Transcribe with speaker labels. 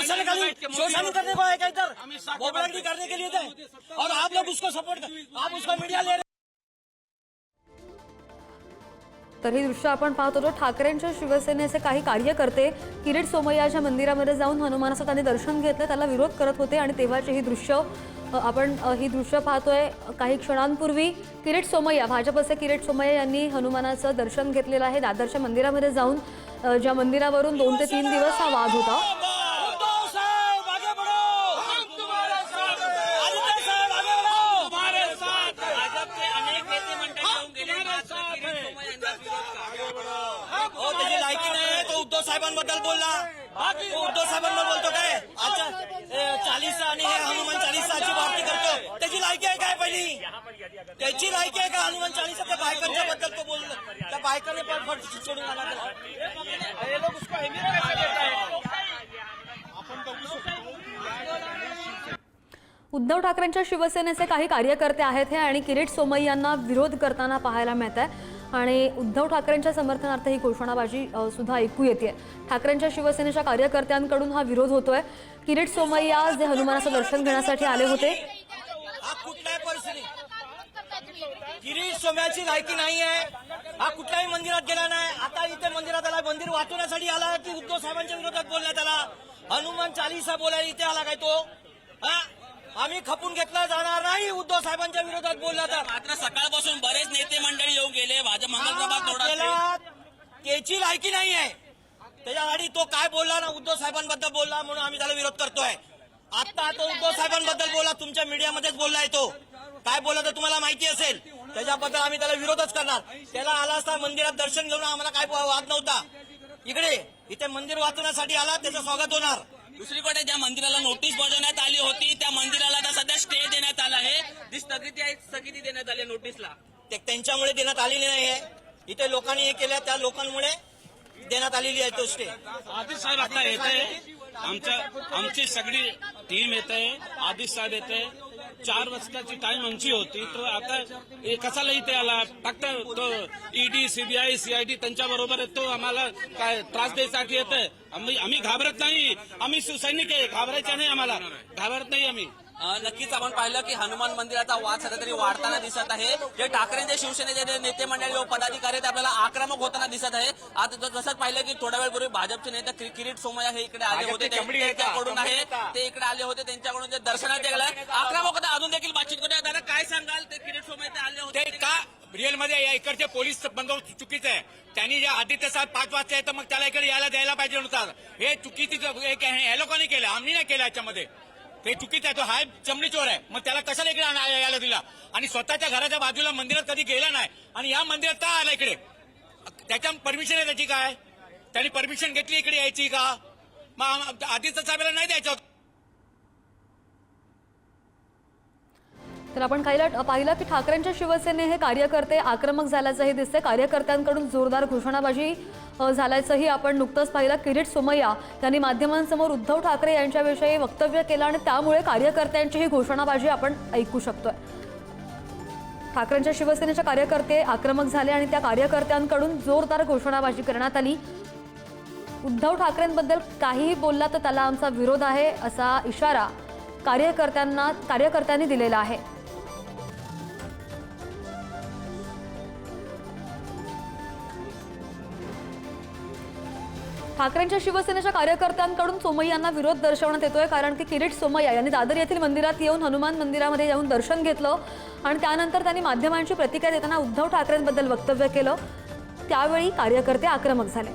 Speaker 1: शोषण करने को आए क्या इधर, बोबड़ंगी करने के लिए थे, और आप लोग उसको सपोर्ट कर, आप उसका मीडिया ले रहे।
Speaker 2: तर ही दृश्य आपण पाहत होतो। ठाकरेंच्या शिवसेनेचे काही कार्यकर्ते किरीट सोमय्याच्या मंदिरामध्ये जाऊन हनुमानाचं त्यांनी दर्शन घेतलं, त्याला विरोध करत होते आणि तेव्हाची ही दृश्य आपण पाहतोय। काही क्षणांपूर्वी किरीट सोमय्या, भाजपचे किरीट सोमय्या यांनी हनुमानाचं दर्शन घेतलेलं आहे दादरच्या मंदिरामध्ये जाऊन, ज्या मंदिरावरून 2 ते 3 दिवस हा वाद होता।
Speaker 1: उद्धव साहेबांबद्दल बोलला, उद्धव साहेबांना बोलतो काय, अच्छा 40 आणि हनुमान 40ची भरती करतो, त्याची लायकी आहे काय? पहिली त्याची लायकी आहे का हनुमान 40 त्या बायकांच्या बद्दल तो बोलला, त्या बायकाने पण सोडून आला।
Speaker 2: उद्धव ठाकरेंच्या शिवसेनेचे काही कार्यकर्ते आहेत हे आणि किरीट सोमय्यांना विरोध करताना पाहायला मिळत आहे आणि उद्धव ठाकरेंच्या समर्थनार्थ ही घोषणाबाजी सुद्धा ऐकू येते। ठाकरेंच्या शिवसेनेच्या कार्यकर्त्यांकडून हा विरोध होतोय। किरीट सोमय्या जे हनुमानाचं दर्शन घेण्यासाठी आले होते,
Speaker 1: हा कुठल्याही परिस्थिती किरीट सोमय्याची लायकी नाही आहे, हा कुठल्याही मंदिरात गेला नाही। आता इथे मंदिरात आला, मंदिर वाचवण्यासाठी आला की उद्धव साहेबांच्या विरोधात बोलला, त्याला हनुमान 40 बोलायला इथे आला काय तो? आम्ही खपून घेतला जाणार नाही उद्धव साहेबांच्या विरोधात बोलला तर।
Speaker 3: मात्र सकाळपासून बरेच नेते मंडळी येऊन गेले, भाजप मंगलप्रभात तोडा,
Speaker 1: त्याची लायकी नाही आहे, त्याच्यासाठी तो काय बोलला ना, उद्धव साहेबांबद्दल बोलला म्हणून आम्ही त्याला विरोध करतोय। आता तो उद्धव साहेबांबद्दल बोलला, तुमच्या मीडियामध्येच बोललाय, तो काय बोलला तर तुम्हाला माहिती असेल, त्याच्याबद्दल आम्ही त्याला विरोधच करणार। त्याला आला असता मंदिरात दर्शन घेऊन, आम्हाला काय वाद नव्हता, इथे मंदिर वाचवण्यासाठी आला, त्याचं स्वागत होणार।
Speaker 3: दुसरीकडे ज्या मंदिराला नोटीस बजावण्यात आली होती त्या मंदिराला आता सध्या स्टे देण्यात आला आहे, जी स्थगिती देण्यात आली नोटीसला,
Speaker 1: ते त्यांच्यामुळे देण्यात आलेली नाही आहे, इथे लोकांनी हे केलं, त्या लोकांमुळे देण्यात आलेली आहे तो स्टे।
Speaker 4: आदिश साहेब आता येते, आमची सगळी टीम येते, आदिश साहेब येते, 4 वाजताची टाइम आमची होती, तो आता कसाला इथे आला, फक्त तो ईडी सीबीआय सीआयडी त्यांच्या बरोबर येतो, आम्हाला काय त्रास द्यायसाठी येते। आम्ही घाबरत नाही, आम्ही शिवसैनिक आहे, घाबरायचं नाही, आम्हाला घाबरत नाही आम्ही।
Speaker 3: नक्कीच आपण पाहिलं की हनुमान मंदिराचा वाद सध्या तरी वाढताना दिसत आहे। जे ठाकरेंचे शिवसेनेचे नेते मंडळी व पदाधिकारी आहेत आपल्याला आक्रमक होताना दिसत आहे। आता जसंच पाहिलं की थोड्या वेळपूर्वी भाजपचे नेते किरीट सोमय्या हे इकडे आले होते, त्यांच्याकडून आहे ते इकडे आले होते, त्यांच्याकडून जे दर्शनात गेलं आक्रमक होता। अजून देखील बातचीत करूया, दादा काय सांगाल, ते किरीट सोमय्या ते आले होते
Speaker 5: का रिअल मध्ये या इकडचे पोलीस बंदोबस्त चुकीचं आहे, त्यांनी जे आदित्य साहेब 5 वाजता येतं मग त्याला इकडे यायला द्यायला पाहिजे होतं, हे चुकीचं हे लोकांनी केलं, आम्ही नाही केलं याच्यामध्ये, ते चुकीचं आहे, तो हाय चमडी चोर आहे, मग त्याला कशाला इकडे यायला दिला, आणि स्वतःच्या घराच्या बाजूला मंदिरात कधी गेला नाही आणि या मंदिरात का आला इकडे, त्याच्या परमिशन आहे त्याची काय, त्यांनी परमिशन घेतली इकडे यायची का, मग आदित्य साहेबांना नाही द्यायचं होतं।
Speaker 2: तर आपण पाहिलं की ठाकरेंच्या शिवसेने हे कार्यकर्ते आक्रमक झाल्याचंही दिसते, कार्यकर्त्यांकडून जोरदार घोषणाबाजी झाल्याचंही आपण नुकतंच पाहिलं। किरीट सोमय्या यांनी माध्यमांसमोर उद्धव ठाकरे यांच्याविषयी वक्तव्य केलं आणि त्यामुळे कार्यकर्त्यांची ही घोषणाबाजी आपण ऐकू शकतोय। ठाकरेंच्या शिवसेनेचे कार्यकर्ते आक्रमक झाले आणि त्या कार्यकर्त्यांकडून जोरदार घोषणाबाजी करण्यात आली। उद्धव ठाकरेंबद्दल काहीही बोलला तर त्याला आमचा विरोध आहे असा इशारा कार्यकर्त्यांनी दिलेला आहे। ठाकरेंच्या शिवसेनेच्या कार्यकर्त्यांकडून सोमय्यांना विरोध दर्शवण्यात येतोय, कारण की किरीट सोमय्या यांनी दादर येथील मंदिरात येऊन हनुमान मंदिरामध्ये जाऊन दर्शन घेतलं आणि त्यानंतर त्यांनी माध्यमांची प्रतिक्रिया देताना उद्धव ठाकरेंबद्दल वक्तव्य केलं, त्यावेळी कार्यकर्ते आक्रमक झाले।